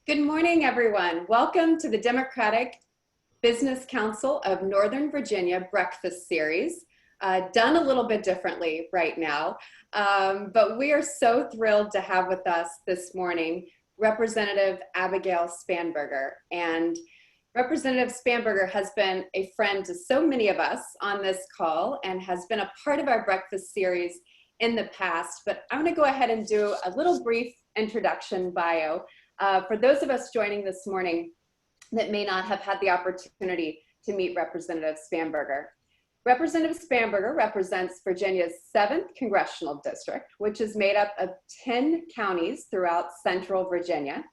Good morning, everyone. Welcome to the Democratic Business Council of Northern Virginia Breakfast Series. Done a little bit differently right now, but we are so thrilled to have with us this morning Representative Abigail Spanberger. And Representative Spanberger has been a friend to so many of us on this call and has been a part of our breakfast series in the past. But I'm going to go ahead and do a little brief introduction bio. For those of us joining this morning that may not have had the opportunity to meet Representative Spanberger. Representative Spanberger represents Virginia's 7th Congressional District, which is made up of 10 counties throughout central Virginia.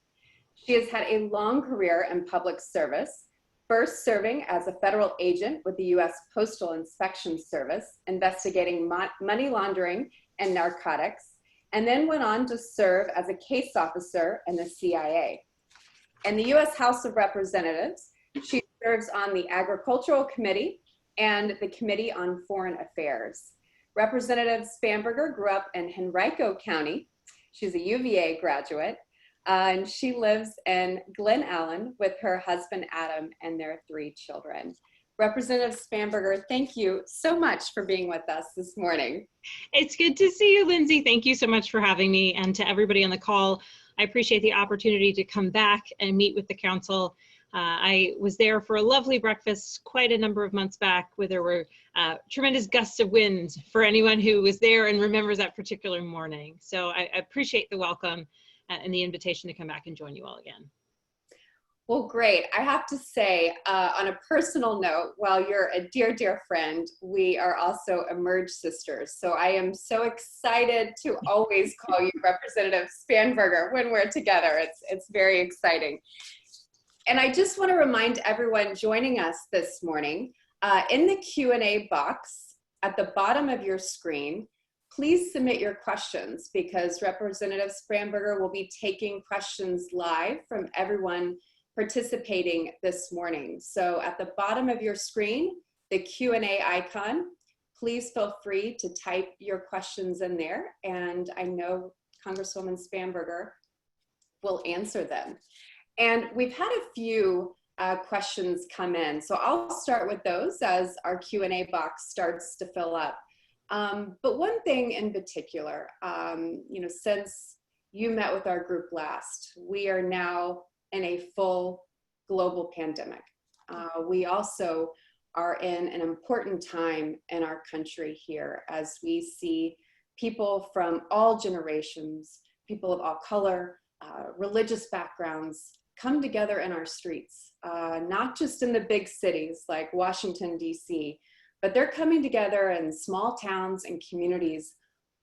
She has had a long career in public service, first serving as a federal agent with the U.S. Postal Inspection Service, investigating money laundering and narcotics, and then went on to serve as a case officer in the CIA. In the U.S. House of Representatives, she serves on the Agricultural Committee and the Committee on Foreign Affairs. Representative Spanberger grew up in Henrico County. She's a UVA graduate, and she lives in Glen Allen with her husband, Adam, and their 3 children. Representative Spanberger, thank you so much for being with us this morning. It's good to see you, Lindsay. Thank you so much for having me. And to everybody on the call, I appreciate the opportunity to come back and meet with the council. I was there for a lovely breakfast quite a number of months back where there were tremendous gusts of wind for anyone who was there and remembers that particular morning. So I appreciate the welcome and the invitation to come back and join you all again. Well, great. I have to say, on a personal note, while you're a dear, dear friend, we are also Emerge sisters. So I am so excited to always call you Representative Spanberger when we're together. It's very exciting. And I just want to remind everyone joining us this morning, in the Q&A box at the bottom of your screen, please submit your questions because Representative Spanberger will be taking questions live from everyone participating this morning. So at the bottom of your screen, the Q&A icon, please feel free to type your questions in there. And I know Congresswoman Spanberger will answer them. And we've had a few questions come in. So I'll start with those as our Q&A box starts to fill up. But one thing in particular, since you met with our group last, we are now in a full global pandemic. We also are in an important time in our country here as we see people from all generations, people of all color, religious backgrounds come together in our streets, not just in the big cities like Washington, D.C., but they're coming together in small towns and communities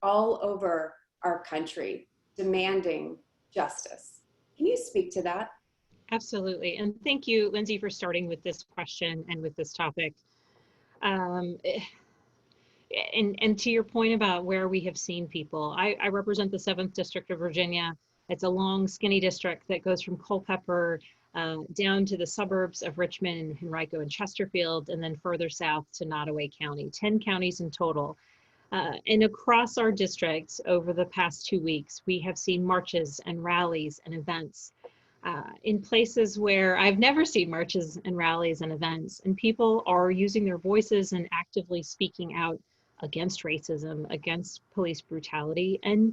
all over our country, demanding justice. Can you speak to that? Absolutely. And thank you, Lindsay, for starting with this question and with this topic. And to your point about where we have seen people, I represent the 7th District of Virginia. It's a long, skinny district that goes from Culpeper down to the suburbs of Richmond and Henrico and Chesterfield, and then further south to Nottoway County, 10 counties in total. And across our district over the past 2 weeks, we have seen marches and rallies and events in places where I've never seen marches and rallies and events, and people are using their voices and actively speaking out against racism, against police brutality, and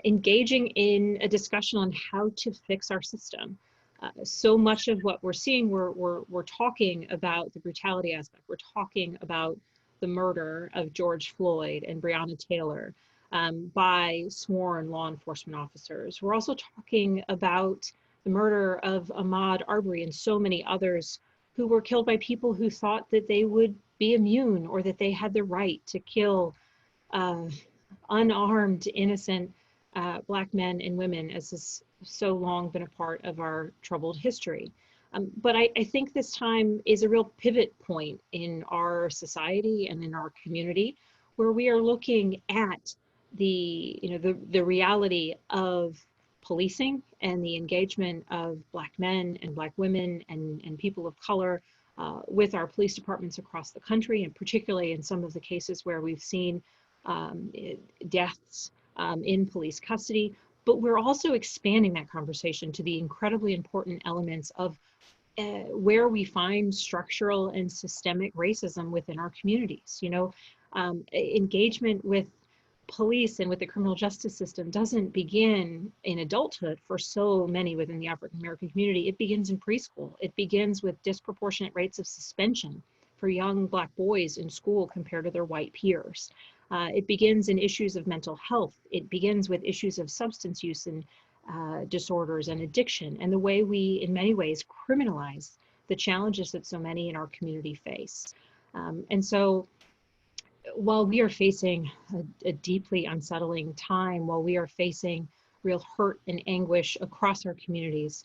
engaging in a discussion on how to fix our system. So much of what we're seeing, we're talking about the brutality aspect. We're talking about the murder of George Floyd and Breonna Taylor by sworn law enforcement officers. We're also talking about the murder of Ahmaud Arbery and so many others who were killed by people who thought that they would be immune or that they had the right to kill unarmed, innocent Black men and women, as has so long been a part of our troubled history. But I think this time is a real pivot point in our society and in our community, where we are looking at the reality of policing and the engagement of Black men and Black women and people of color with our police departments across the country, and particularly in some of the cases where we've seen deaths in police custody, but we're also expanding that conversation to the incredibly important elements of where we find structural and systemic racism within our communities. You know, engagement with police and with the criminal justice system doesn't begin in adulthood for so many within the African American community. It begins in preschool. It begins with disproportionate rates of suspension for young Black boys in school compared to their white peers. It begins in issues of mental health. It begins with issues of substance use and disorders and addiction, and the way we, in many ways, criminalize the challenges that so many in our community face. And so while we are facing a deeply unsettling time, while we are facing real hurt and anguish across our communities,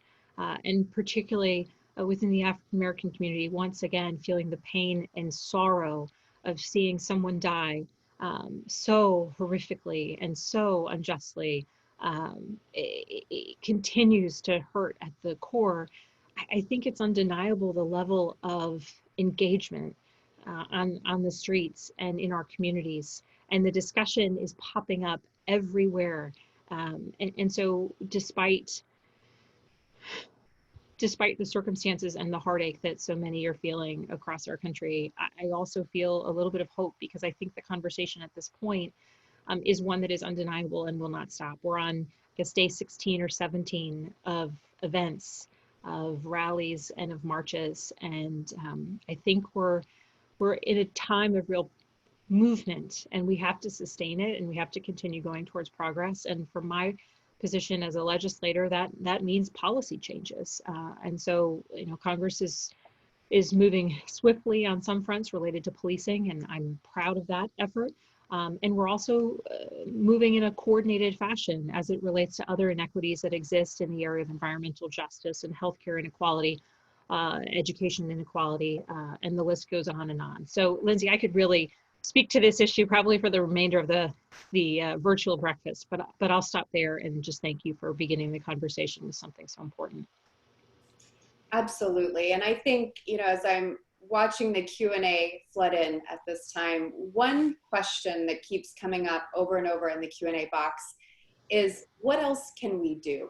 and particularly within the African American community, once again, feeling the pain and sorrow of seeing someone die so horrifically and so unjustly, it continues to hurt at the core. I think it's undeniable the level of engagement on the streets and in our communities, and the discussion is popping up everywhere. And so despite the circumstances and the heartache that so many are feeling across our country, I also feel a little bit of hope, because I think the conversation at this point is one that is undeniable and will not stop. We're on, I guess, day 16 or 17 of events, of rallies and of marches. And I think we're in a time of real movement, and we have to sustain it, and we have to continue going towards progress. And from my position as a legislator, that means policy changes. And so, you know, Congress is moving swiftly on some fronts related to policing, and I'm proud of that effort. And we're also moving in a coordinated fashion as it relates to other inequities that exist in the area of environmental justice and healthcare inequality, education inequality, and the list goes on and on. So, Lindsay, I could really speak to this issue probably for the remainder of the virtual breakfast, but I'll stop there and just thank you for beginning the conversation with something so important. Absolutely. And I think, you know, as I'm watching the Q&A flood in at this time, one question that keeps coming up over and over in the Q&A box is, what else can we do?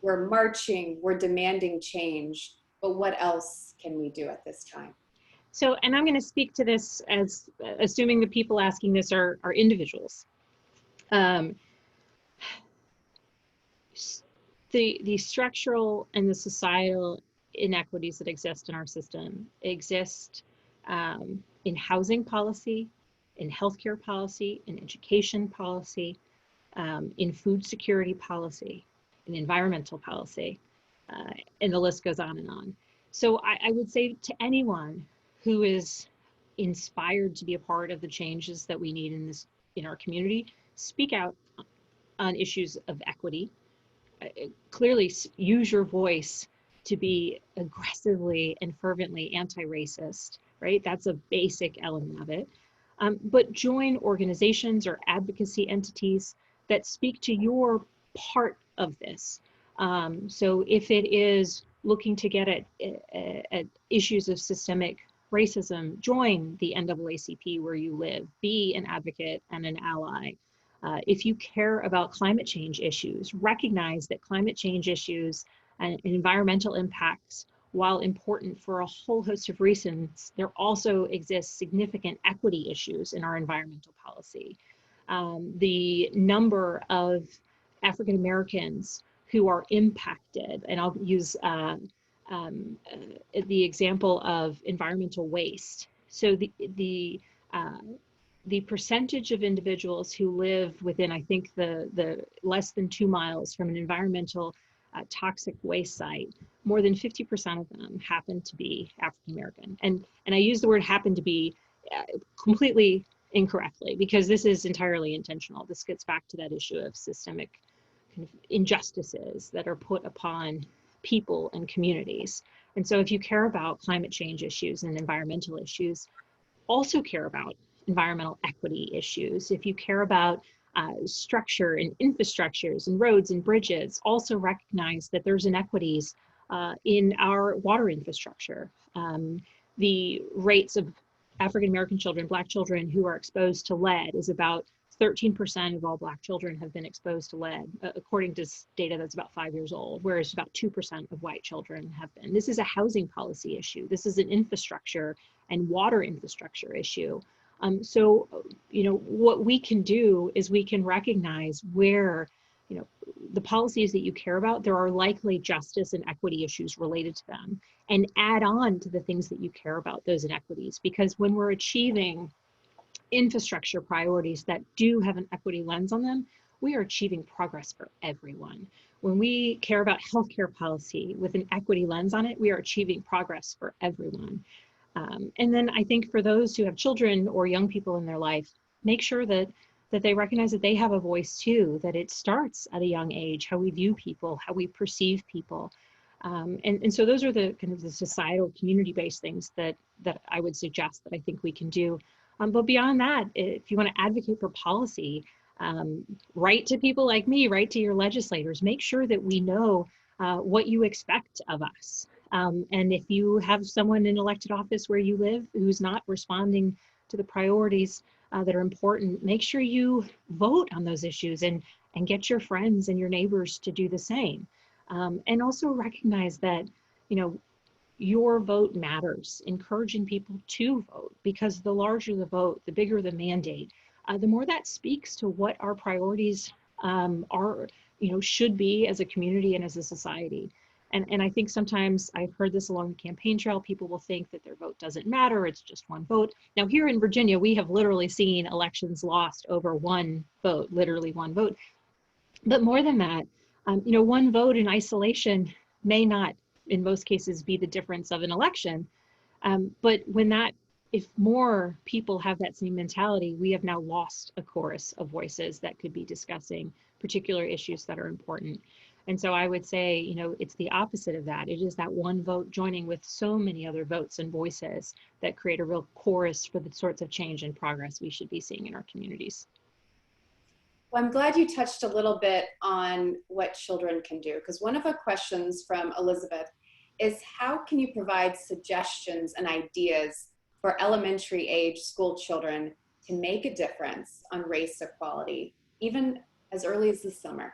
We're marching, we're demanding change, but what else can we do at this time? So, and I'm going to speak to this as assuming the people asking this are individuals. The structural and the societal inequities that exist in our system exist in housing policy, in healthcare policy, in education policy, in food security policy, in environmental policy, and the list goes on and on. So I would say to anyone who is inspired to be a part of the changes that we need in our community, speak out on issues of equity. Clearly use your voice to be aggressively and fervently anti-racist, right? That's a basic element of it. But join organizations or advocacy entities that speak to your part of this. So if it is looking to get at issues of systemic racism, join the NAACP where you live, be an advocate and an ally. If you care about climate change issues, recognize that climate change issues and environmental impacts, while important for a whole host of reasons, there also exists significant equity issues in our environmental policy. The number of African Americans who are impacted, and I'll use the example of environmental waste. So the percentage of individuals who live within, I think, the less than 2 miles from an environmental toxic waste site, more than 50% of them happen to be African American. And I use the word happen to be completely incorrectly, because this is entirely intentional. This gets back to that issue of systemic kind of injustices that are put upon people and communities. And so if you care about climate change issues and environmental issues, also care about environmental equity issues. If you care about structure and infrastructures and roads and bridges, also recognize that there's inequities in our water infrastructure. The rates of African American children, Black children who are exposed to lead is about 13% of all Black children have been exposed to lead, according to data that's about 5 years old, whereas about 2% of white children have been. This is a housing policy issue. This is an infrastructure and water infrastructure issue. So, what we can do is we can recognize where, the policies that you care about, there are likely justice and equity issues related to them, and add on to the things that you care about, those inequities. Because when we're achieving infrastructure priorities that do have an equity lens on them, we are achieving progress for everyone. When we care about healthcare policy with an equity lens on it, we are achieving progress for everyone. And then I think for those who have children or young people in their life, make sure that they recognize that they have a voice too, that it starts at a young age, how we view people, how we perceive people. And so those are the kind of the societal community-based things that I would suggest that I think we can do. But beyond that, if you want to advocate for policy, write to people like me, write to your legislators, make sure that we know what you expect of us. And if you have someone in elected office where you live who's not responding to the priorities that are important, make sure you vote on those issues and get your friends and your neighbors to do the same. And also recognize that, your vote matters, encouraging people to vote, because the larger the vote, the bigger the mandate, the more that speaks to what our priorities are, should be as a community and as a society. And I think sometimes I've heard this along the campaign trail, people will think that their vote doesn't matter, it's just one vote. Now here in Virginia, we have literally seen elections lost over one vote, literally one vote. But more than that, one vote in isolation may not, in most cases, be the difference of an election. But if more people have that same mentality, we have now lost a chorus of voices that could be discussing particular issues that are important. And so I would say, it's the opposite of that. It is that one vote joining with so many other votes and voices that create a real chorus for the sorts of change and progress we should be seeing in our communities. Well, I'm glad you touched a little bit on what children can do, because one of the questions from Elizabeth is, how can you provide suggestions and ideas for elementary age school children to make a difference on race equality, even as early as this summer?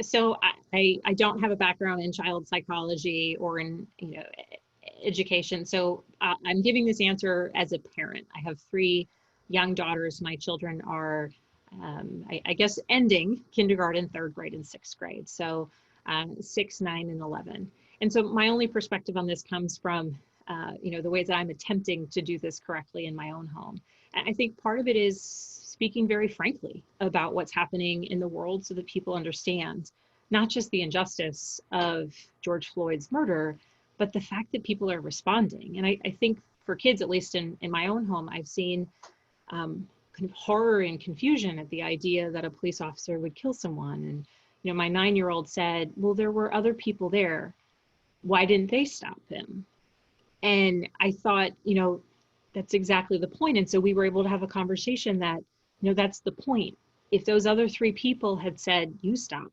So I don't have a background in child psychology or in education. So I'm giving this answer as a parent. I have 3 young daughters. My children are, I guess, ending kindergarten, 3rd grade, and 6th grade. So 6, 9, and 11. And so my only perspective on this comes from, the ways that I'm attempting to do this correctly in my own home. And I think part of it is speaking very frankly about what's happening in the world so that people understand not just the injustice of George Floyd's murder, but the fact that people are responding. And I think for kids, at least in my own home, I've seen kind of horror and confusion at the idea that a police officer would kill someone. And, my 9-year-old said, well, there were other people there. Why didn't they stop him? And I thought, that's exactly the point. And so we were able to have a conversation that, that's the point. If those other 3 people had said, you stop,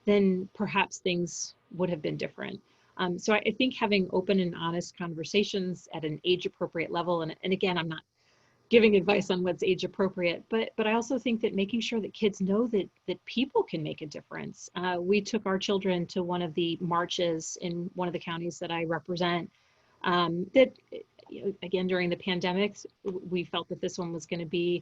then perhaps things would have been different. So I think having open and honest conversations at an age appropriate level, and again, I'm not giving advice on what's age appropriate, but I also think that making sure that kids know that people can make a difference. We took our children to one of the marches in one of the counties that I represent, that, again, during the pandemic, we felt that this one was going to be,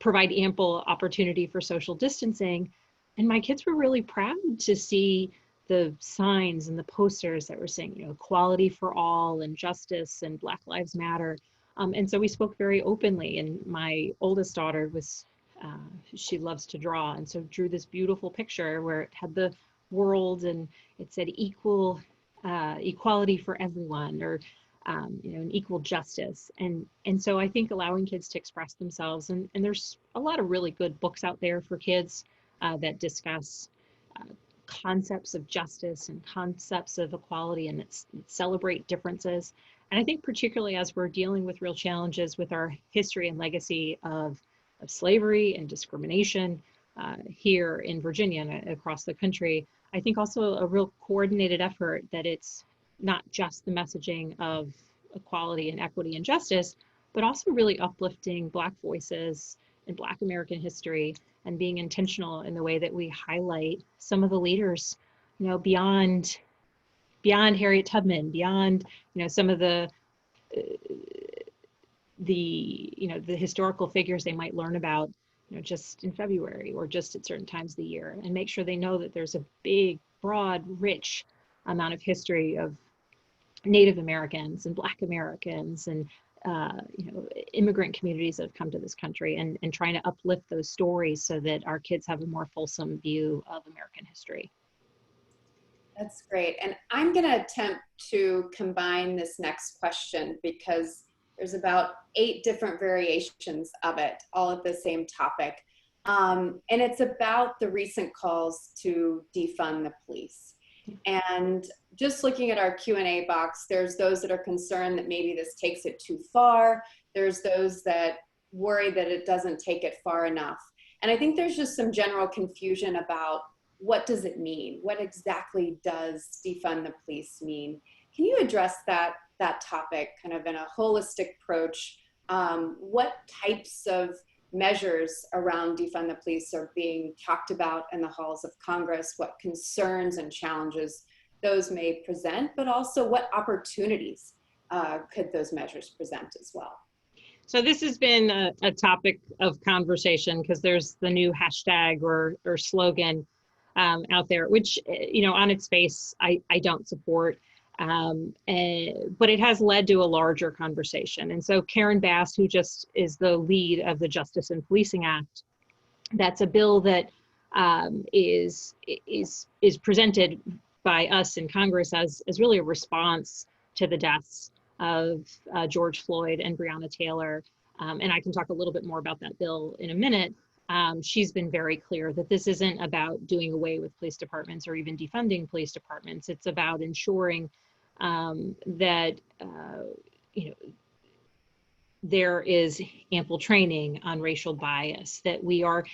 provide ample opportunity for social distancing. And my kids were really proud to see the signs and the posters that were saying, equality for all and justice and Black Lives Matter. And so we spoke very openly, and my oldest daughter was, she loves to draw, and so drew this beautiful picture where it had the world and it said equality for everyone, or an equal justice. And so I think allowing kids to express themselves, and there's a lot of really good books out there for kids that discuss concepts of justice and concepts of equality, and celebrate differences. And I think particularly as we're dealing with real challenges with our history and legacy of slavery and discrimination here in Virginia and across the country, I think also a real coordinated effort that it's not just the messaging of equality and equity and justice, but also really uplifting Black voices and Black American history, and being intentional in the way that we highlight some of the leaders, beyond Harriet Tubman, beyond, some of the historical figures they might learn about, just in February or just at certain times of the year, and make sure they know that there's a big, broad, rich amount of history of Native Americans and Black Americans and immigrant communities that have come to this country, and trying to uplift those stories so that our kids have a more fulsome view of American history. That's great. And I'm going to attempt to combine this next question because there's about 8 different variations of it, all at the same topic. And it's about the recent calls to defund the police. And just looking at our Q&A box, there's those that are concerned that maybe this takes it too far. There's those that worry that it doesn't take it far enough. And I think there's just some general confusion about what does it mean? What exactly does defund the police mean? Can you address that topic kind of in a holistic approach? What types of measures around defund the police are being talked about in the halls of Congress? What concerns and challenges those may present, but also what opportunities could those measures present as well? So this has been a topic of conversation because there's the new hashtag or slogan out there, which, on its face, I don't support. But it has led to a larger conversation. And so Karen Bass, who just is the lead of the Justice and Policing Act, that's a bill that is presented by us in Congress as really a response to the deaths of George Floyd and Breonna Taylor. And I can talk a little bit more about that bill in a minute. She's been very clear that this isn't about doing away with police departments or even defunding police departments. It's about ensuring that there is ample training on racial bias, that we are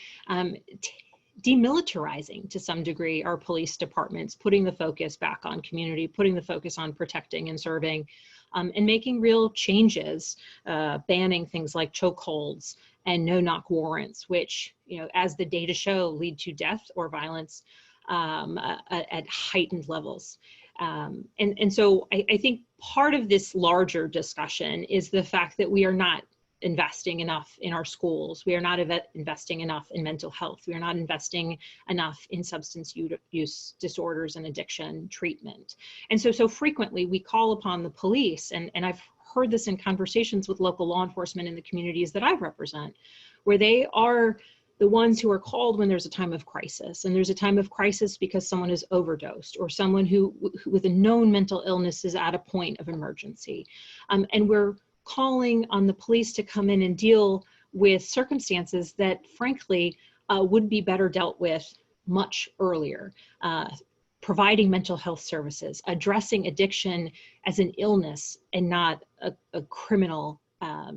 demilitarizing to some degree our police departments, putting the focus back on community, putting the focus on protecting and serving, and making real changes, banning things like chokeholds and no-knock warrants, which, as the data show, lead to death or violence at heightened levels. And so I think part of this larger discussion is the fact that we are not investing enough in our schools. We are not investing enough in mental health. We are not investing enough in substance use disorders and addiction treatment. And so frequently we call upon the police, and I've heard this in conversations with local law enforcement in the communities that I represent, where they are the ones who are called when there's a time of crisis. And there's a time of crisis because someone is overdosed or someone who with a known mental illness is at a point of emergency. And we're calling on the police to come in and deal with circumstances that frankly would be better dealt with much earlier. Providing mental health services, addressing addiction as an illness and not a criminal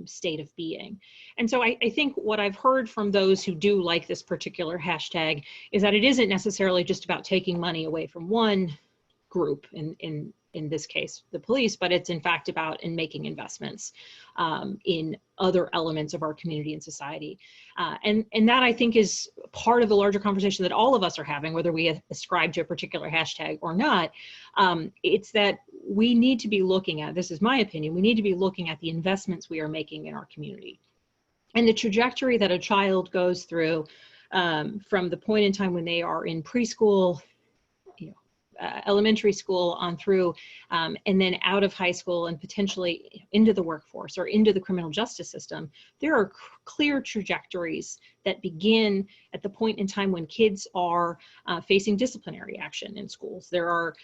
state of being. And so I think what I've heard from those who do like this particular hashtag is that it isn't necessarily just about taking money away from one group, in this case, the police, but it's in fact about making investments in other elements of our community and society. And that I think is part of the larger conversation that all of us are having, whether we ascribe to a particular hashtag or not. It's that we need to be looking at, this is my opinion, we need to be looking at the investments we are making in our community. And the trajectory that a child goes through from the point in time when they are in preschool, elementary school on through, and then out of high school and potentially into the workforce or into the criminal justice system, there are clear trajectories that begin at the point in time when kids are facing disciplinary action in schools. There are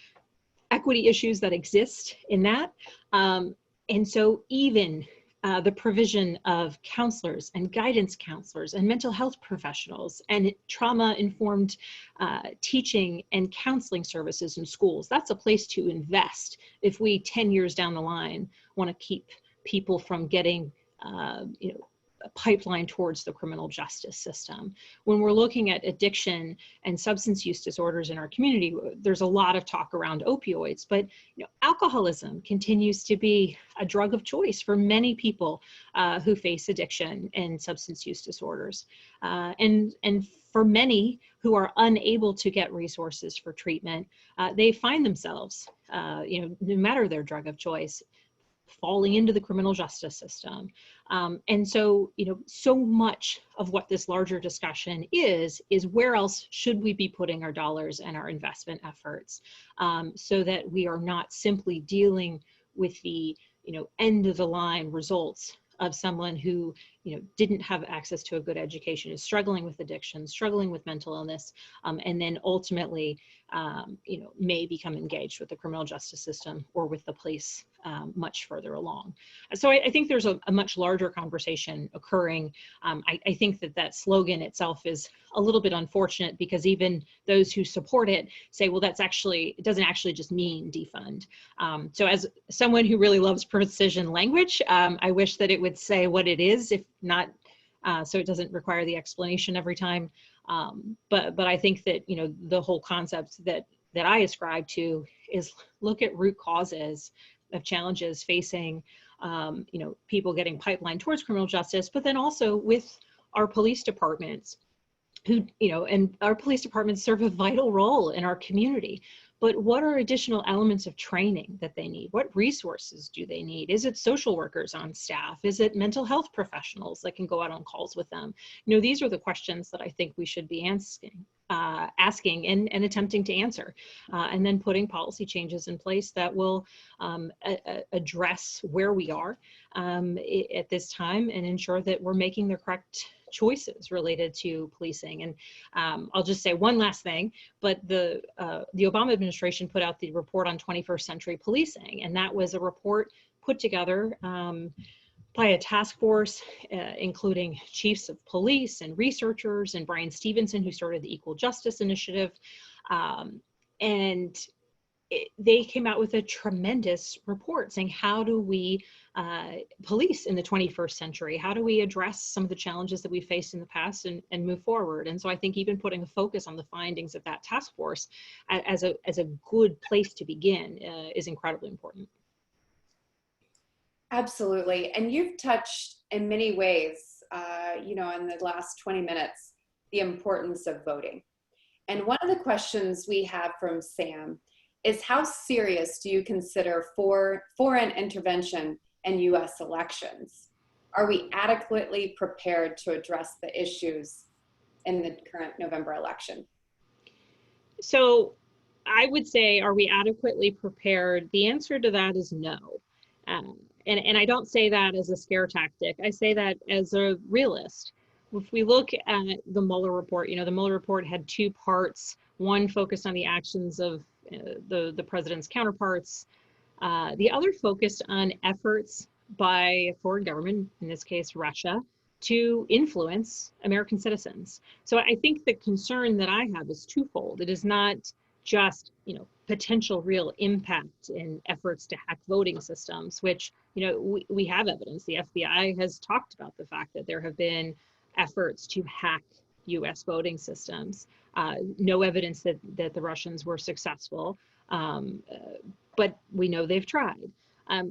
equity issues that exist in that. And so even the provision of counselors and guidance counselors and mental health professionals and trauma-informed teaching and counseling services in schools, that's a place to invest if we 10 years down the line want to keep people from getting pipeline towards the criminal justice system. When we're looking at addiction and substance use disorders in our community, there's a lot of talk around opioids, but alcoholism continues to be a drug of choice for many people who face addiction and substance use disorders. And for many who are unable to get resources for treatment, they find themselves, no matter their drug of choice, falling into the criminal justice system. And so, so much of what this larger discussion is where else should we be putting our dollars and our investment efforts, so that we are not simply dealing with the, end of the line results of someone who, didn't have access to a good education, is struggling with addiction, struggling with mental illness, and then ultimately, may become engaged with the criminal justice system or with the police much further along. So I think there's a much larger conversation occurring. I think that slogan itself is a little bit unfortunate, because even those who support it say, well, it doesn't actually just mean defund. So as someone who really loves precision language, I wish that it would say what it is, if not, so it doesn't require the explanation every time. But I think that, the whole concept that I ascribe to is look at root causes of challenges facing, people getting pipelined towards criminal justice, but then also with our police departments who, and our police departments serve a vital role in our community. But what are additional elements of training that they need? What resources do they need? Is it social workers on staff? Is it mental health professionals that can go out on calls with them? These are the questions that I think we should be asking and attempting to answer, and then putting policy changes in place that will address where we are at this time and ensure that we're making the correct choices related to policing. And I'll just say one last thing, but the Obama administration put out the report on 21st century policing, and that was a report put together by a task force, including chiefs of police and researchers, and Brian Stevenson, who started the Equal Justice Initiative. And they came out with a tremendous report saying, how do we police in the 21st century? How do we address some of the challenges that we faced in the past and move forward? And so I think even putting a focus on the findings of that task force as a good place to begin is incredibly important. Absolutely. And you've touched in many ways, in the last 20 minutes, the importance of voting. And one of the questions we have from Sam is, how serious do you consider foreign intervention in US elections? Are we adequately prepared to address the issues in the current November election? So I would say, are we adequately prepared? The answer to that is no. And I don't say that as a scare tactic. I say that as a realist. If we look at the Mueller report, the Mueller report had two parts. One focused on the actions of the president's counterparts. The other focused on efforts by a foreign government, in this case Russia, to influence American citizens. So I think the concern that I have is twofold. It is not just, potential real impact in efforts to hack voting systems, which, we have evidence. The FBI has talked about the fact that there have been efforts to hack US voting systems. No evidence that the Russians were successful, but we know they've tried.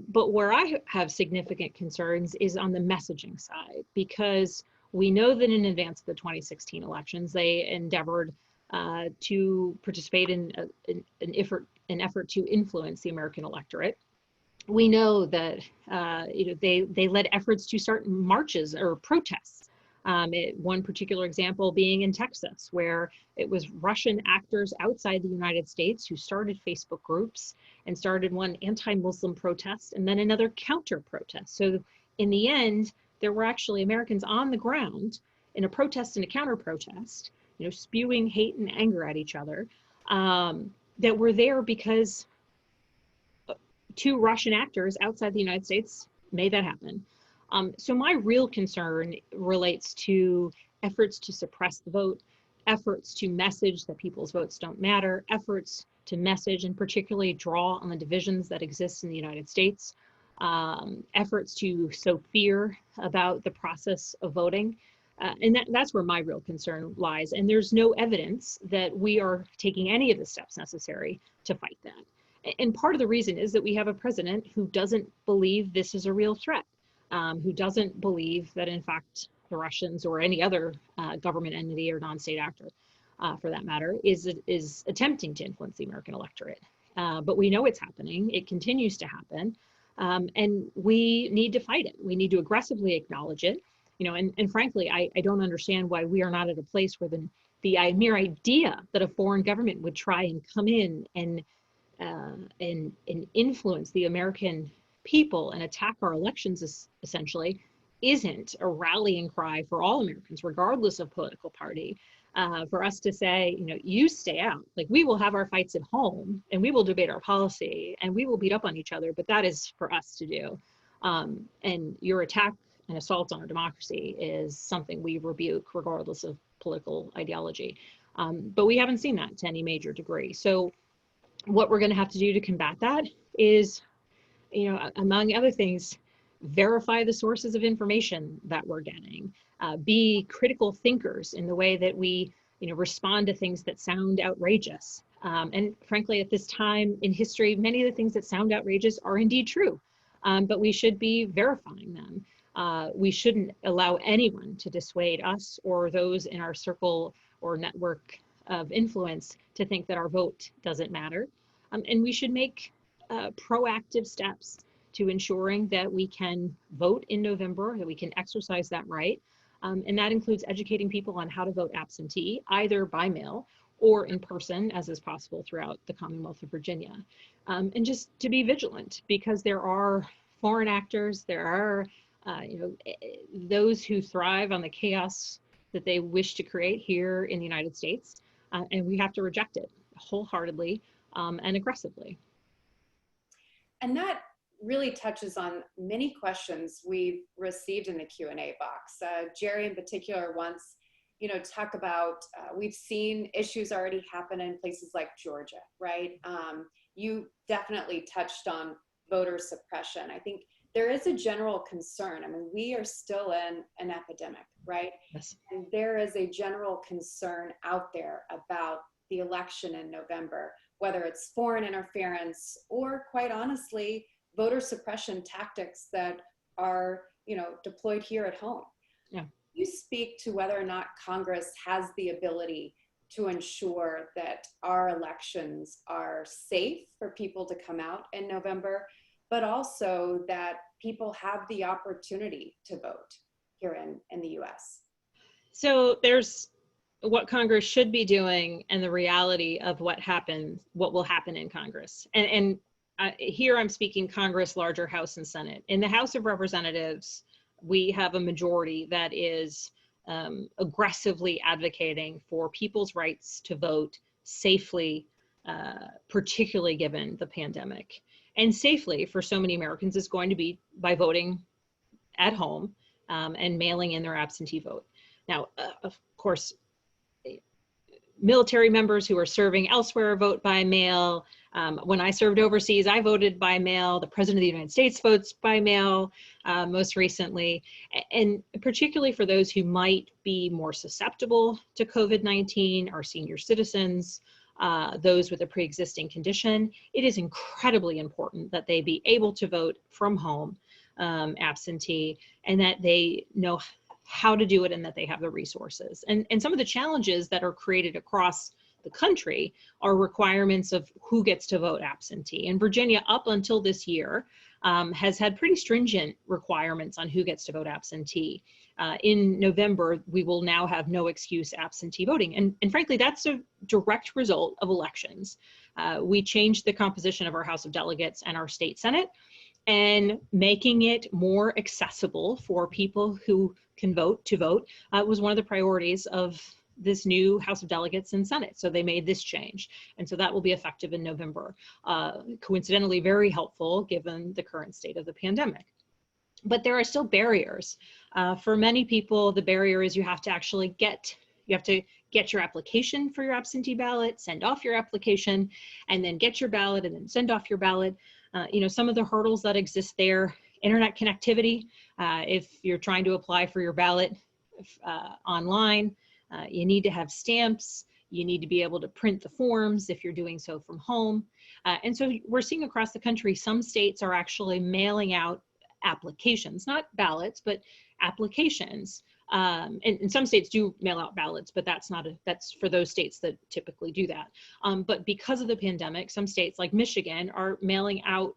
But where I have significant concerns is on the messaging side, because we know that in advance of the 2016 elections, they endeavored to participate in an effort to influence the American electorate. We know that they led efforts to start marches or protests. One particular example being in Texas, where it was Russian actors outside the United States who started Facebook groups and started one anti-Muslim protest and then another counter protest. So in the end, there were actually Americans on the ground in a protest and a counter protest, spewing hate and anger at each other, that were there because two Russian actors outside the United States made that happen. So my real concern relates to efforts to suppress the vote, efforts to message that people's votes don't matter, efforts to message and particularly draw on the divisions that exist in the United States. efforts to sow fear about the process of voting. And that's where my real concern lies. And there's no evidence that we are taking any of the steps necessary to fight that. And part of the reason is that we have a president who doesn't believe this is a real threat, who doesn't believe that, in fact, the Russians or any other government entity or non-state actor, for that matter, is attempting to influence the American electorate. But we know it's happening. It continues to happen. And we need to fight it. We need to aggressively acknowledge it. And frankly, I don't understand why we are not at a place where the mere idea that a foreign government would try and come in and influence the American people and attack our elections essentially isn't a rallying cry for all Americans, regardless of political party, for us to say, you stay out. Like, we will have our fights at home and we will debate our policy and we will beat up on each other, but that is for us to do. And your attack and assault on our democracy is something we rebuke regardless of political ideology. But we haven't seen that to any major degree. So what we're going to have to do to combat that is, among other things, verify the sources of information that we're getting, be critical thinkers in the way that we, respond to things that sound outrageous. And frankly, at this time in history, many of the things that sound outrageous are indeed true, but we should be verifying them. We shouldn't allow anyone to dissuade us or those in our circle or network of influence to think that our vote doesn't matter. And we should make proactive steps to ensuring that we can vote in November, that we can exercise that right. And that includes educating people on how to vote absentee, either by mail or in person, as is possible throughout the Commonwealth of Virginia. And just to be vigilant, because there are foreign actors, there are those who thrive on the chaos that they wish to create here in the United States. And we have to reject it wholeheartedly and aggressively. And that really touches on many questions we've received in the Q&A box. Jerry in particular wants, talk about, we've seen issues already happen in places like Georgia, right? You definitely touched on voter suppression. I think there is a general concern. I mean, we are still in an epidemic, right? Yes. And there is a general concern out there about the election in November, whether it's foreign interference or, quite honestly, voter suppression tactics that are, deployed here at home. Yeah. You speak to whether or not Congress has the ability to ensure that our elections are safe for people to come out in November, but also that people have the opportunity to vote here in the US. So there's what Congress should be doing and the reality of what will happen in Congress. And here I'm speaking Congress, larger House and Senate. In the House of Representatives, we have a majority that is aggressively advocating for people's rights to vote safely, particularly given the pandemic. And safely for so many Americans is going to be by voting at home and mailing in their absentee vote. Now, of course, military members who are serving elsewhere vote by mail. When I served overseas, I voted by mail. The President of the United States votes by mail most recently. And particularly for those who might be more susceptible to COVID-19, our senior citizens, those with a pre-existing condition, it is incredibly important that they be able to vote from home, absentee, and that they know how to do it and that they have the resources. And some of the challenges that are created across the country are requirements of who gets to vote absentee. And Virginia, up until this year, has had pretty stringent requirements on who gets to vote absentee. In November, we will now have no excuse absentee voting. And frankly, that's a direct result of elections. We changed the composition of our House of Delegates and our state Senate, and making it more accessible for people who can vote to vote was one of the priorities of this new House of Delegates and Senate. So they made this change. And so that will be effective in November. Coincidentally, very helpful given the current state of the pandemic. But there are still barriers. For many people, the barrier is you have to get your application for your absentee ballot, send off your application, and then get your ballot and then send off your ballot. some of the hurdles that exist there: internet connectivity. If you're trying to apply for your ballot online, you need to have stamps. You need to be able to print the forms if you're doing so from home. And so we're seeing across the country, some states are actually mailing out applications, not ballots, but applications. And some states do mail out ballots, but that's for those states that typically do that. But because of the pandemic, some states like Michigan are mailing out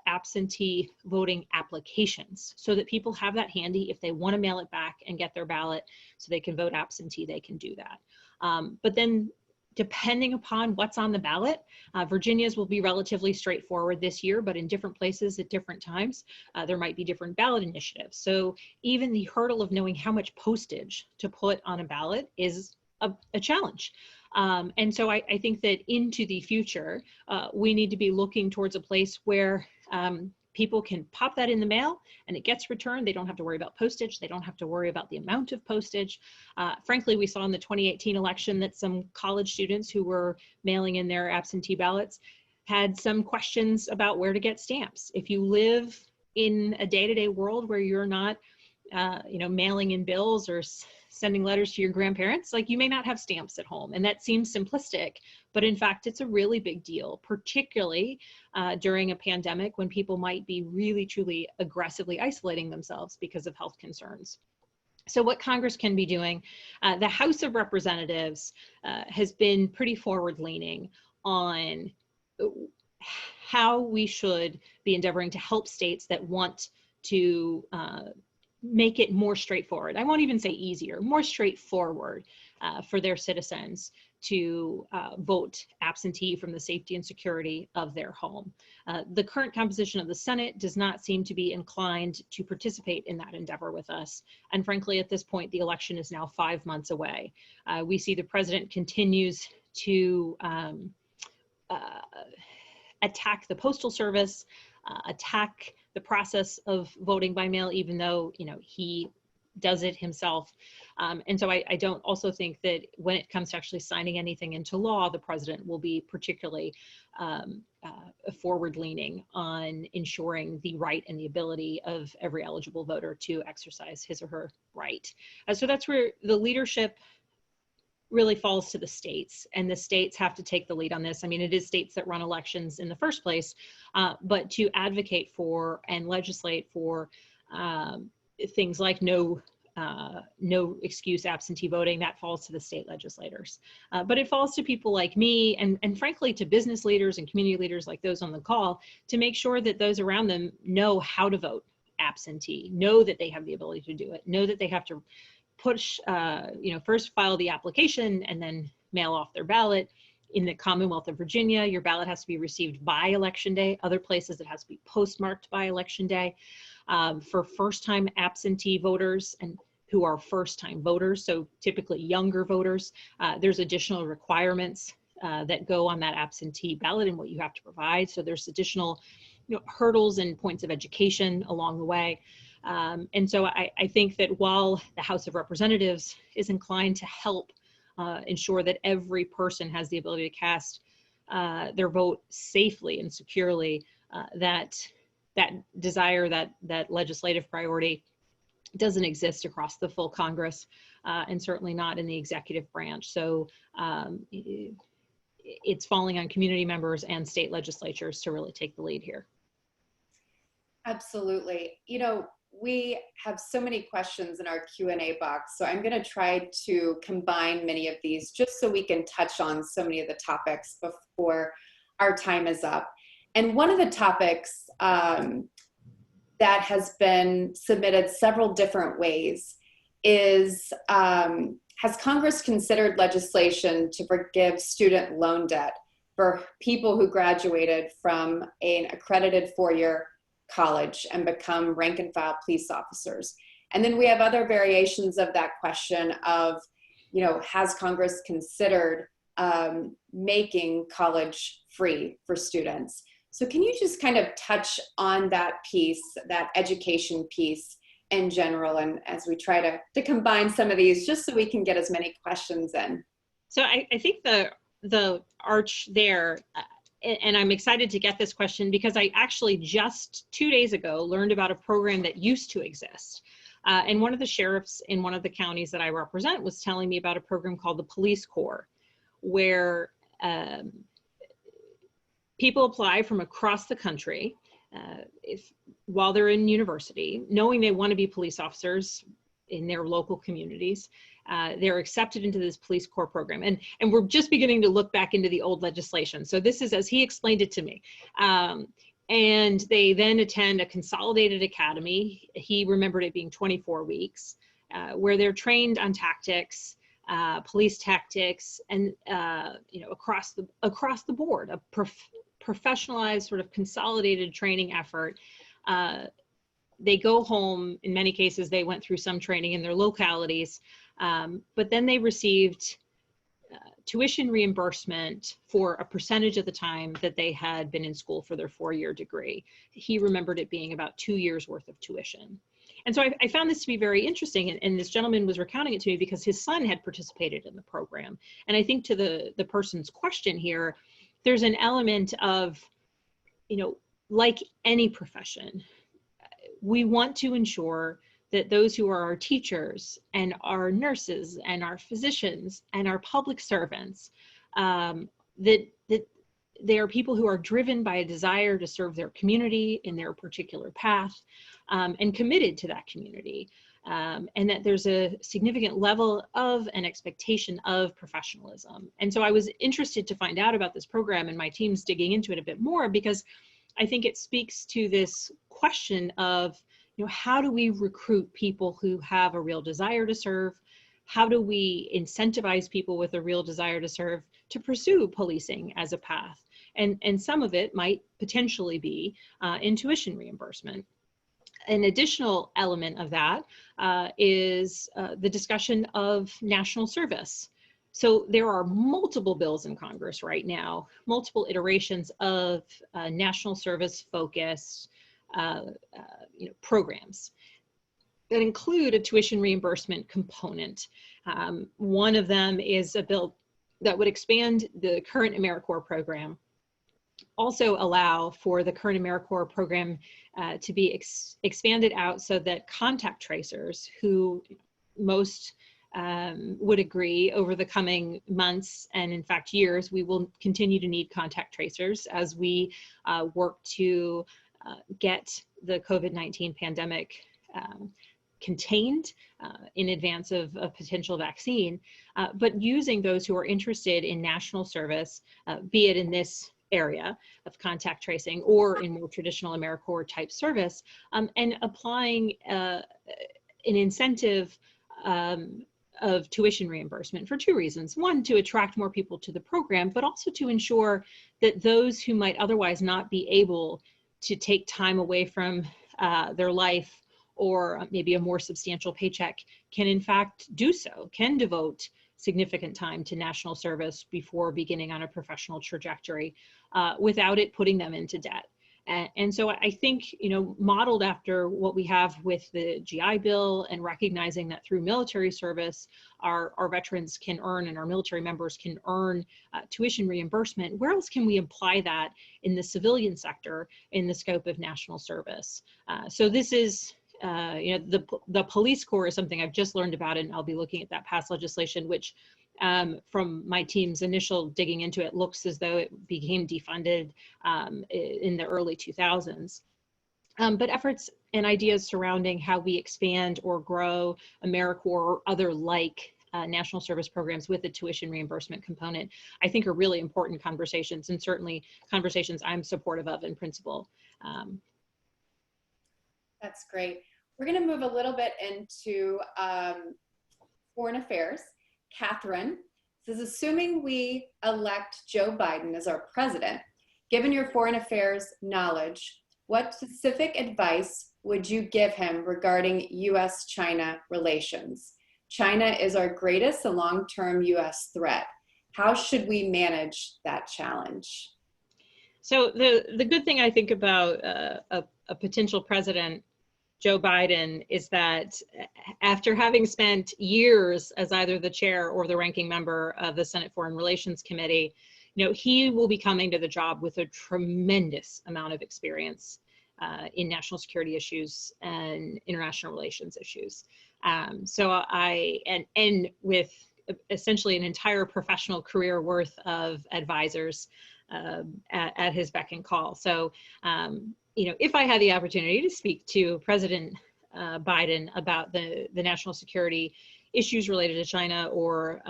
absentee voting applications so that people have that handy. If they want to mail it back and get their ballot so they can vote absentee, they can do that. But then depending upon what's on the ballot, Virginia's will be relatively straightforward this year, but in different places at different times, there might be different ballot initiatives. So even the hurdle of knowing how much postage to put on a ballot is a challenge. And so I think that into the future, we need to be looking towards a place where people can pop that in the mail and it gets returned. They don't have to worry about postage. They don't have to worry about the amount of postage. Frankly, we saw in the 2018 election that some college students who were mailing in their absentee ballots had some questions about where to get stamps. If you live in a day-to-day world where you're not mailing in bills or sending letters to your grandparents, like, you may not have stamps at home. And that seems simplistic, but in fact, it's a really big deal, particularly during a pandemic when people might be really, truly aggressively isolating themselves because of health concerns. So what Congress can be doing, the House of Representatives has been pretty forward-leaning on how we should be endeavoring to help states that want to make it more straightforward. I won't even say easier, more straightforward for their citizens to vote absentee from the safety and security of their home. The current composition of the Senate does not seem to be inclined to participate in that endeavor with us. And frankly, at this point, the election is now 5 months away. We see the president continues to attack the Postal Service, attack the process of voting by mail, even though he does it himself. And so I don't also think that when it comes to actually signing anything into law, the president will be particularly forward-leaning on ensuring the right and the ability of every eligible voter to exercise his or her right. So that's where the leadership really falls to the states, and the states have to take the lead on this. I mean, it is states that run elections in the first place, but to advocate for and legislate for things like no excuse absentee voting, that falls to the state legislators. But it falls to people like me and frankly to business leaders and community leaders like those on the call to make sure that those around them know how to vote absentee, know that they have the ability to do it, know that they have to push, first file the application and then mail off their ballot. In the Commonwealth of Virginia, your ballot has to be received by Election Day. Other places, it has to be postmarked by Election Day. For first-time absentee voters and who are first-time voters, so typically younger voters, there's additional requirements that go on that absentee ballot and what you have to provide. So there's additional hurdles and points of education along the way. And so I think that while the House of Representatives is inclined to help ensure that every person has the ability to cast their vote safely and securely, that desire, that legislative priority doesn't exist across the full Congress, and certainly not in the executive branch. So it's falling on community members and state legislatures to really take the lead here. Absolutely. We have so many questions in our Q&A box, so I'm going to try to combine many of these just so we can touch on so many of the topics before our time is up. And one of the topics that has been submitted several different ways is, has Congress considered legislation to forgive student loan debt for people who graduated from an accredited four-year college and become rank and file police officers? And then we have other variations of that question of, has Congress considered making college free for students? So can you just kind of touch on that piece, that education piece in general, and as we try to combine some of these, just so we can get as many questions in? So I think the arch there, and I'm excited to get this question because I actually just 2 days ago learned about a program that used to exist. And one of the sheriffs in one of the counties that I represent was telling me about a program called the Police Corps, where people apply from across the country while they're in university, knowing they want to be police officers in their local communities. They're accepted into this Police Corps program. And we're just beginning to look back into the old legislation. So this is as he explained it to me. And they then attend a consolidated academy. He remembered it being 24 weeks, where they're trained on tactics, police tactics, and across the board, a professionalized sort of consolidated training effort. They go home. In many cases, they went through some training in their localities, but then they received tuition reimbursement for a percentage of the time that they had been in school for their 4-year degree. He remembered it being about 2 years worth of tuition. And so I found this to be very interesting. And this gentleman was recounting it to me because his son had participated in the program. And I think to the person's question here, there's an element of, like any profession, we want to ensure that those who are our teachers and our nurses and our physicians and our public servants, that they are people who are driven by a desire to serve their community in their particular path, and committed to that community, and that there's a significant level of an expectation of professionalism. And so I was interested to find out about this program, and my team's digging into it a bit more because I think it speaks to this question of, how do we recruit people who have a real desire to serve? How do we incentivize people with a real desire to serve to pursue policing as a path? And some of it might potentially be in tuition reimbursement. An additional element of that is the discussion of national service. So there are multiple bills in Congress right now, multiple iterations of national service focused programs that include a tuition reimbursement component. One of them is a bill that would expand the current AmeriCorps program, also allow for the current AmeriCorps program to be expanded out so that contact tracers, who most would agree over the coming months and in fact years, we will continue to need contact tracers as we work to get the COVID-19 pandemic contained in advance of a potential vaccine, but using those who are interested in national service, be it in this area of contact tracing or in more traditional AmeriCorps type service, and applying an incentive of tuition reimbursement for 2 reasons. One, to attract more people to the program, but also to ensure that those who might otherwise not be able to take time away from their life or maybe a more substantial paycheck can in fact do so, can devote significant time to national service before beginning on a professional trajectory without it putting them into debt. And so I think, modeled after what we have with the GI Bill and recognizing that through military service, our veterans can earn and our military members can earn tuition reimbursement, where else can we apply that in the civilian sector in the scope of national service? So this is, the Police Corps is something I've just learned about, and I'll be looking at that past legislation, which from my team's initial digging into it, looks as though it became defunded in the early 2000s. But efforts and ideas surrounding how we expand or grow AmeriCorps or other like national service programs with a tuition reimbursement component, I think are really important conversations, and certainly conversations I'm supportive of in principle. That's great. We're going to move a little bit into foreign affairs. Catherine says, assuming we elect Joe Biden as our president, given your foreign affairs knowledge, what specific advice would you give him regarding US-China relations? China is our greatest and long-term US threat. How should we manage that challenge? So the good thing I think about a potential president, Joe Biden, is that after having spent years as either the chair or the ranking member of the Senate Foreign Relations Committee, he will be coming to the job with a tremendous amount of experience in national security issues and international relations issues. And with essentially an entire professional career worth of advisors at his beck and call. So, if I had the opportunity to speak to President Biden about the national security issues related to China, or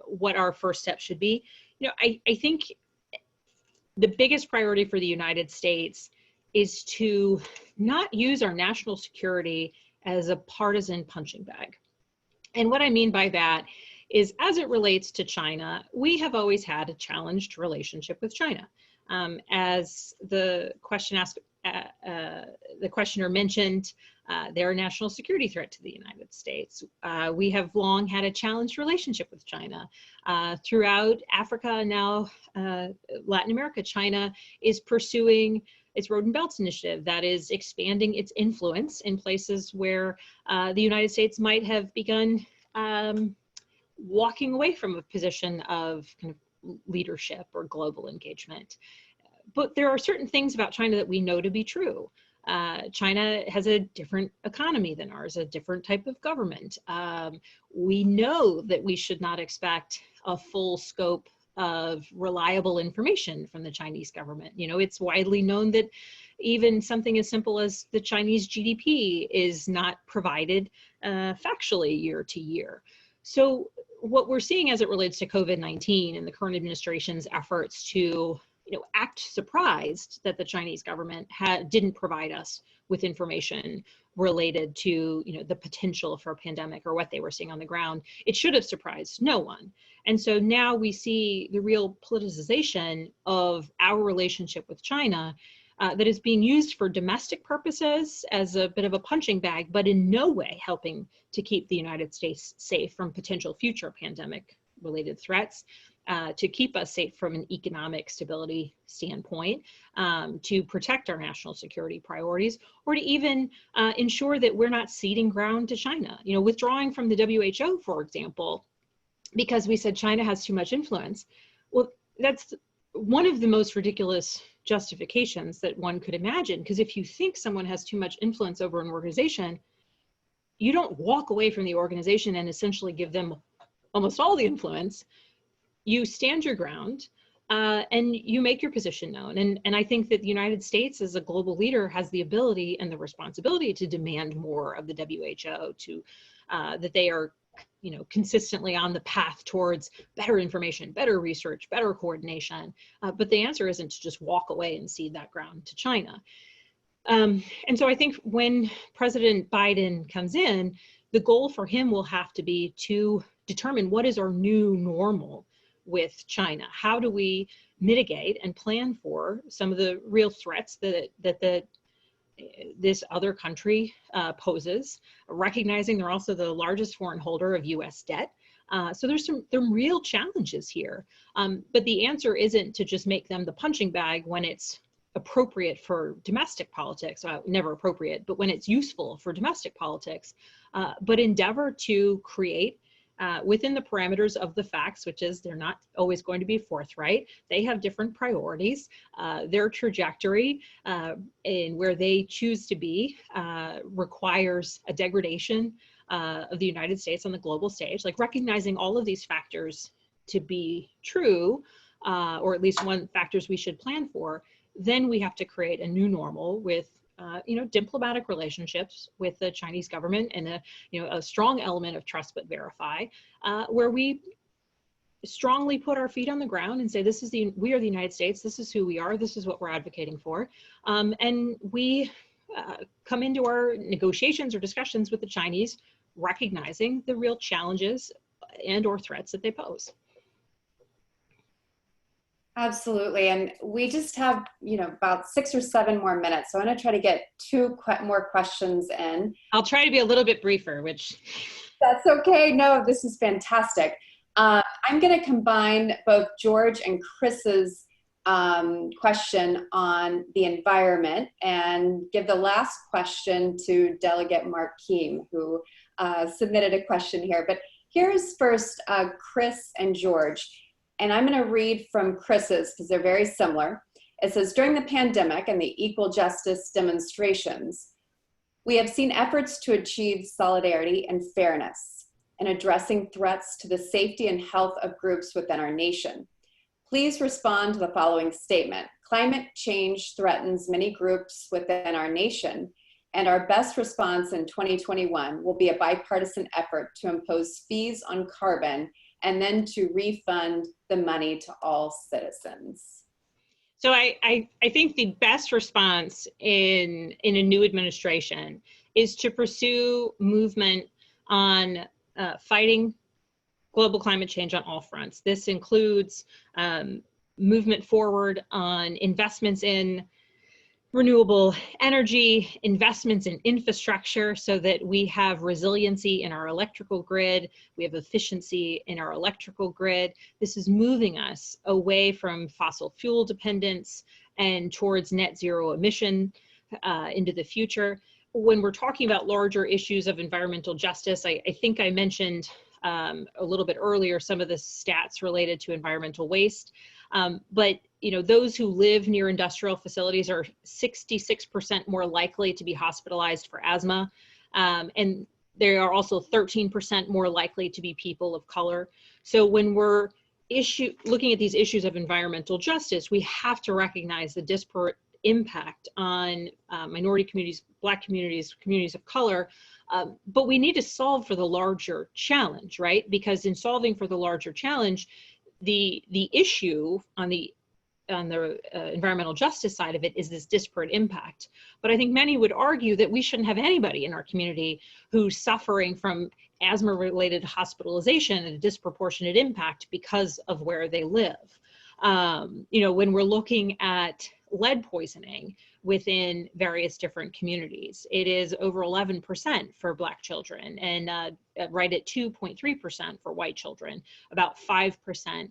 what our first step should be, I think the biggest priority for the United States is to not use our national security as a partisan punching bag. And what I mean by that is, as it relates to China, we have always had a challenged relationship with China. As the questioner mentioned, they're a national security threat to the United States. We have long had a challenged relationship with China. Throughout Africa and now Latin America, China is pursuing its Road and Belts initiative that is expanding its influence in places where the United States might have begun walking away from a position of kind of leadership or global engagement. But there are certain things about China that we know to be true. China has a different economy than ours, a different type of government. We know that we should not expect a full scope of reliable information from the Chinese government. It's widely known that even something as simple as the Chinese GDP is not provided factually year to year. So what we're seeing as it relates to COVID-19 and the current administration's efforts to act surprised that the Chinese government didn't provide us with information related to the potential for a pandemic or what they were seeing on the ground, it should have surprised no one. And so now we see the real politicization of our relationship with China that is being used for domestic purposes as a bit of a punching bag, but in no way helping to keep the United States safe from potential future pandemic related threats, to keep us safe from an economic stability standpoint, to protect our national security priorities, or to even ensure that we're not ceding ground to China. Withdrawing from the WHO, for example, because we said China has too much influence. Well, that's one of the most ridiculous justifications that one could imagine, because if you think someone has too much influence over an organization, you don't walk away from the organization and essentially give them almost all the influence. You stand your ground and you make your position known. And I think that the United States as a global leader has the ability and the responsibility to demand more of the WHO, to that they are consistently on the path towards better information, better research, better coordination. But the answer isn't to just walk away and cede that ground to China. And so I think when President Biden comes in, the goal for him will have to be to determine what is our new normal with China. How do we mitigate and plan for some of the real threats that this other country poses, recognizing they're also the largest foreign holder of US debt. So there's some real challenges here. But the answer isn't to just make them the punching bag when it's appropriate for domestic politics, never appropriate, but when it's useful for domestic politics, but endeavor to create within the parameters of the facts, which is they're not always going to be forthright. They have different priorities. Their trajectory in where they choose to be requires a degradation of the United States on the global stage, like recognizing all of these factors to be true, or at least factors we should plan for. Then we have to create a new normal with diplomatic relationships with the Chinese government and a strong element of trust but verify, where we strongly put our feet on the ground and say, we are the United States, this is who we are, this is what we're advocating for. And we come into our negotiations or discussions with the Chinese, recognizing the real challenges and or threats that they pose. Absolutely. And we just have, about 6 or 7 more minutes. So I'm going to try to get 2 more questions in. I'll try to be a little bit briefer, which... That's okay. No, this is fantastic. I'm going to combine both George and Chris's question on the environment and give the last question to Delegate Mark Keem, who submitted a question here. But here's first Chris and George. And I'm going to read from Chris's because they're very similar. It says, during the pandemic and the equal justice demonstrations, we have seen efforts to achieve solidarity and fairness in addressing threats to the safety and health of groups within our nation. Please respond to the following statement. Climate change threatens many groups within our nation, and our best response in 2021 will be a bipartisan effort to impose fees on carbon and then to refund the money to all citizens. So I think the best response in a new administration is to pursue movement on fighting global climate change on all fronts. This includes movement forward on investments in renewable energy, investments in infrastructure so that we have resiliency in our electrical grid, we have efficiency in our electrical grid. This is moving us away from fossil fuel dependence and towards net zero emission into the future. When we're talking about larger issues of environmental justice, I think I mentioned a little bit earlier some of the stats related to environmental waste. But those who live near industrial facilities are 66% more likely to be hospitalized for asthma. And they are also 13% more likely to be people of color. So when we're looking at these issues of environmental justice, we have to recognize the disparate impact on minority communities, Black communities, communities of color. But we need to solve for the larger challenge, right? Because in solving for the larger challenge, the issue on the environmental justice side of it is this disparate impact. But I think many would argue that we shouldn't have anybody in our community who's suffering from asthma-related hospitalization and a disproportionate impact because of where they live. When we're looking at lead poisoning within various different communities, it is over 11% for Black children and right at 2.3% for white children, about 5%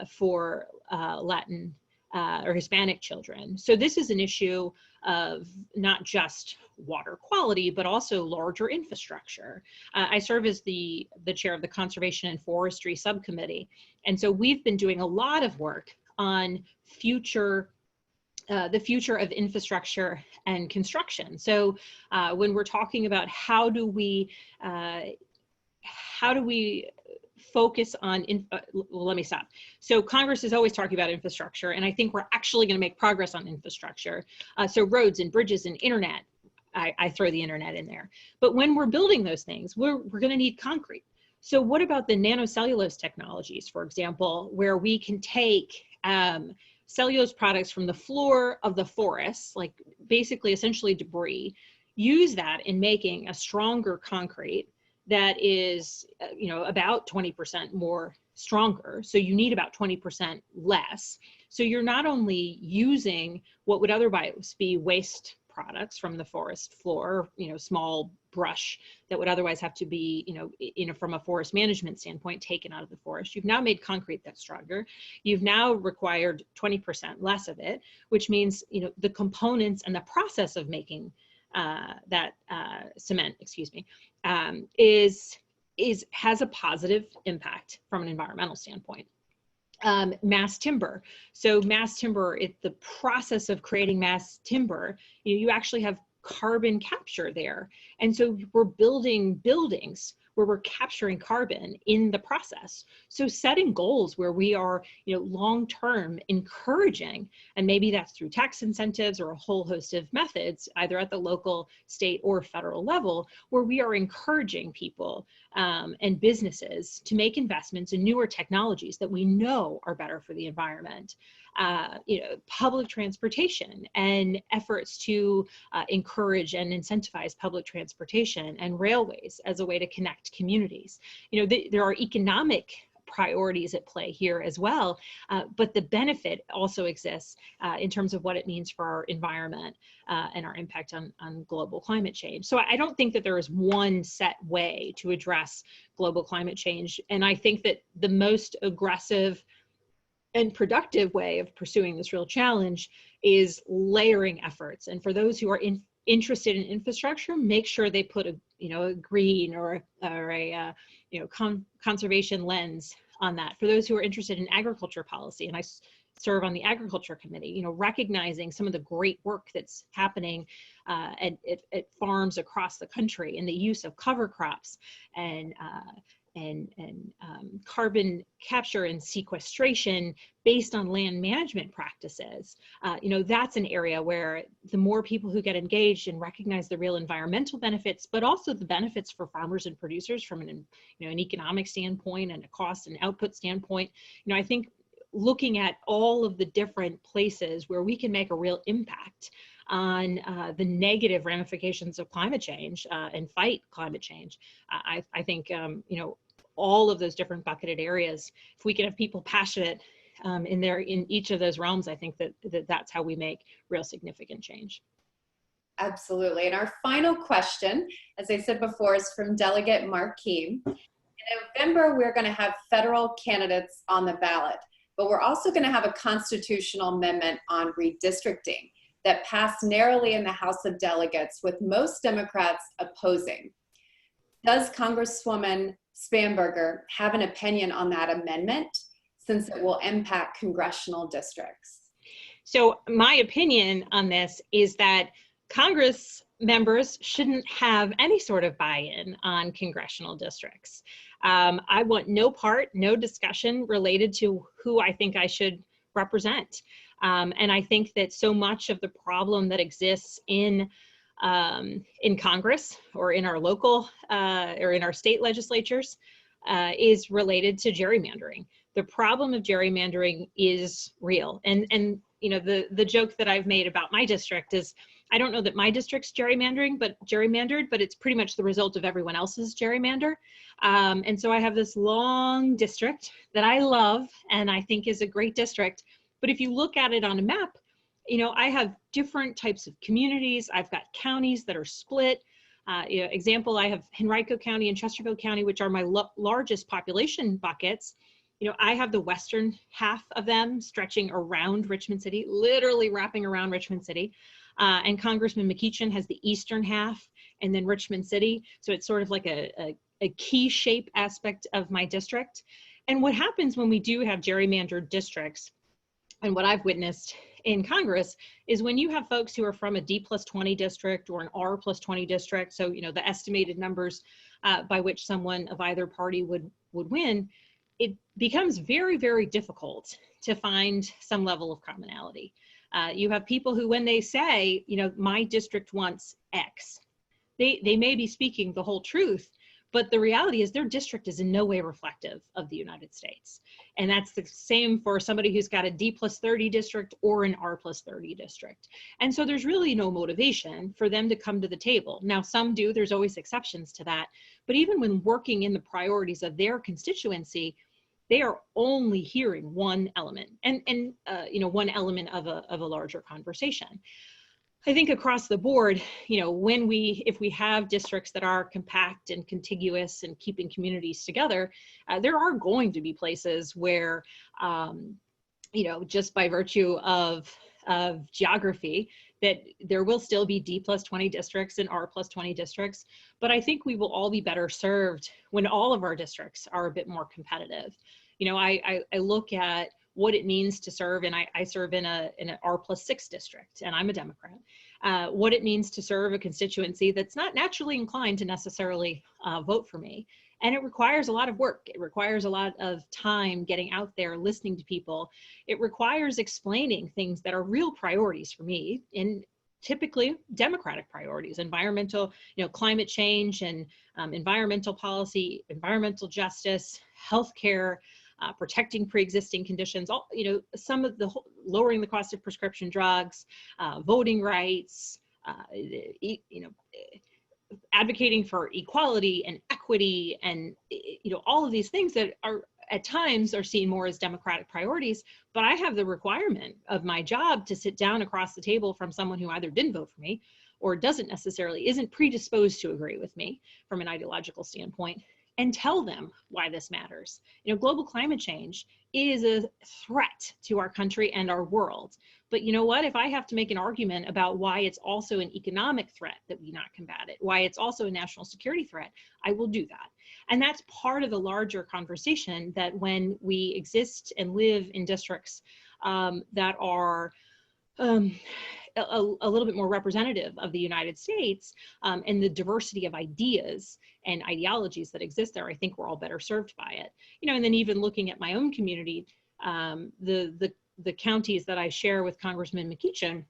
for Latin or Hispanic children. So this is an issue of not just water quality, but also larger infrastructure. I serve as the chair of the Conservation and Forestry Subcommittee. And so we've been doing a lot of work on the future of infrastructure and construction. So when we're talking about how do we focus on, well, let me stop. So Congress is always talking about infrastructure, and I think we're actually going to make progress on infrastructure. So roads and bridges and internet, I throw the internet in there. But when we're building those things, we're going to need concrete. So what about the nanocellulose technologies, for example, where we can take cellulose products from the floor of the forest, like basically essentially debris, use that in making a stronger concrete that is, about 20% more stronger. So you need about 20% less. So you're not only using what would otherwise be waste products from the forest floor, small brush that would otherwise have to be, from a forest management standpoint, taken out of the forest. You've now made concrete that's stronger. You've now required 20% less of it, which means, the components and the process of making cement, has a positive impact from an environmental standpoint. Mass timber. So mass timber, the process of creating mass timber, you actually have carbon capture there. And so we're building buildings where we're capturing carbon in the process. So setting goals where we are, long-term encouraging, and maybe that's through tax incentives or a whole host of methods, either at the local, state, or federal level, where we are encouraging people and businesses to make investments in newer technologies that we know are better for the environment. Public transportation and efforts to encourage and incentivize public transportation and railways as a way to connect communities. There are economic priorities at play here as well, but the benefit also exists in terms of what it means for our environment and our impact on global climate change. So I don't think that there is one set way to address global climate change. And I think that the most aggressive and productive way of pursuing this real challenge is layering efforts. And for those who are interested in infrastructure, make sure they put a green or a conservation lens on that. For those who are interested in agriculture policy, and I serve on the Agriculture Committee, you know, recognizing some of the great work that's happening at farms across the country in the use of cover crops and carbon capture and sequestration based on land management practices. You know, that's an area where the more people who get engaged and recognize the real environmental benefits, but also the benefits for farmers and producers from an, you know, an economic standpoint and a cost and output standpoint, you know, I think looking at all of the different places where we can make a real impact on the negative ramifications of climate change and fight climate change. I think, you know, all of those different bucketed areas, if we can have people passionate in each of those realms, I think that's how we make real significant change. Absolutely. And our final question, as I said before, is from Delegate Markey. In November, we're going to have federal candidates on the ballot, but we're also going to have a constitutional amendment on redistricting that passed narrowly in the House of Delegates, with most Democrats opposing. Does Congresswoman Spanberger have an opinion on that amendment, since it will impact congressional districts? So my opinion on this is that Congress members shouldn't have any sort of buy-in on congressional districts. I want no part, no discussion related to who I think I should represent. And I think that so much of the problem that exists in Congress or in our local or in our state legislatures is related to gerrymandering. The problem of gerrymandering is real. And you know, the joke that I've made about my district is, I don't know that my district's gerrymandering, but it's pretty much the result of everyone else's gerrymander. And so I have this long district that I love and I think is a great district. But if you look at it on a map, you know, I have different types of communities. I've got counties that are split. You know, example, I have Henrico County and Chesterfield County, which are my largest population buckets. You know, I have the western half of them stretching around Richmond City, literally wrapping around Richmond City. And Congressman McEachin has the eastern half and then Richmond City. So it's sort of like a key shape aspect of my district. And what happens when we do have gerrymandered districts, and what I've witnessed in Congress, is when you have folks who are from a D+20 district or an R+20 district, so, you know, the estimated numbers by which someone of either party would win, it becomes very, very difficult to find some level of commonality. You have people who, when they say, you know, my district wants X, they may be speaking the whole truth, but the reality is their district is in no way reflective of the United States. And that's the same for somebody who's got a D+30 district or an R+30 district. And so there's really no motivation for them to come to the table. Now, some do, there's always exceptions to that. But even when working in the priorities of their constituency, they are only hearing one element and you know, one element of a larger conversation. I think across the board, you know, if we have districts that are compact and contiguous and keeping communities together, there are going to be places where, you know, just by virtue of geography, that there will still be D+20 districts and R+20 districts. But I think we will all be better served when all of our districts are a bit more competitive. You know, I look at what it means to serve, and I serve in an R+6 district, and I'm a Democrat. What it means to serve a constituency that's not naturally inclined to necessarily vote for me. And it requires a lot of work. It requires a lot of time getting out there, listening to people. It requires explaining things that are real priorities for me, and typically Democratic priorities, environmental, you know, climate change and environmental policy, environmental justice, healthcare, protecting pre-existing conditions, all, you know, some of the lowering the cost of prescription drugs, voting rights, you know, advocating for equality and equity, and, you know, all of these things that are at times are seen more as Democratic priorities. But I have the requirement of my job to sit down across the table from someone who either didn't vote for me or isn't predisposed to agree with me from an ideological standpoint, and tell them why this matters. You know, global climate change is a threat to our country and our world. But you know what? If I have to make an argument about why it's also an economic threat that we not combat it, why it's also a national security threat, I will do that. And that's part of the larger conversation, that when we exist and live in districts that are a little bit more representative of the United States, and the diversity of ideas and ideologies that exist there, I think we're all better served by it. You know, and then even looking at my own community, the counties that I share with Congressman McEachin,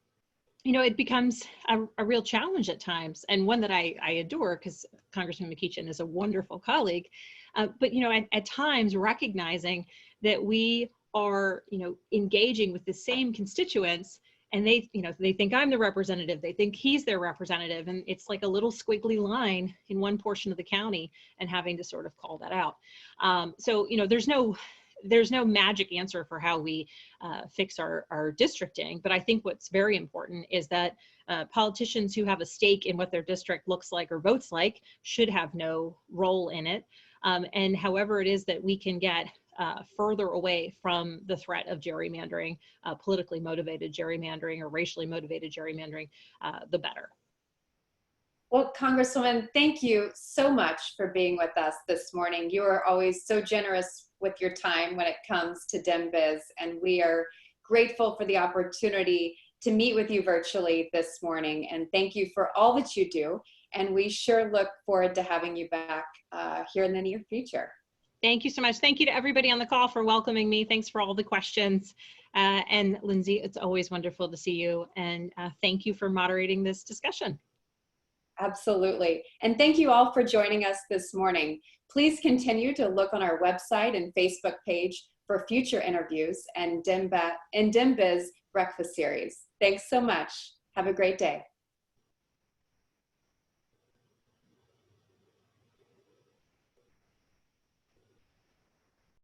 you know, it becomes a real challenge at times, and one that I adore, because Congressman McEachin is a wonderful colleague. But, you know, at times recognizing that we are, you know, engaging with the same constituents, and they, you know, they think I'm the representative, they think he's their representative, and it's like a little squiggly line in one portion of the county, and having to sort of call that out. So, you know, there's no magic answer for how we fix our districting, but I think what's very important is that politicians who have a stake in what their district looks like or votes like should have no role in it. And however it is that we can get further away from the threat of gerrymandering, politically motivated gerrymandering or racially motivated gerrymandering, the better. Well, Congresswoman, thank you so much for being with us this morning. You are always so generous with your time when it comes to DemBiz, and we are grateful for the opportunity to meet with you virtually this morning. And thank you for all that you do. And we sure look forward to having you back here in the near future. Thank you so much. Thank you to everybody on the call for welcoming me. Thanks for all the questions. And Lindsay, it's always wonderful to see you. And thank you for moderating this discussion. Absolutely. And thank you all for joining us this morning. Please continue to look on our website and Facebook page for future interviews and DemBiz Breakfast Series. Thanks so much. Have a great day.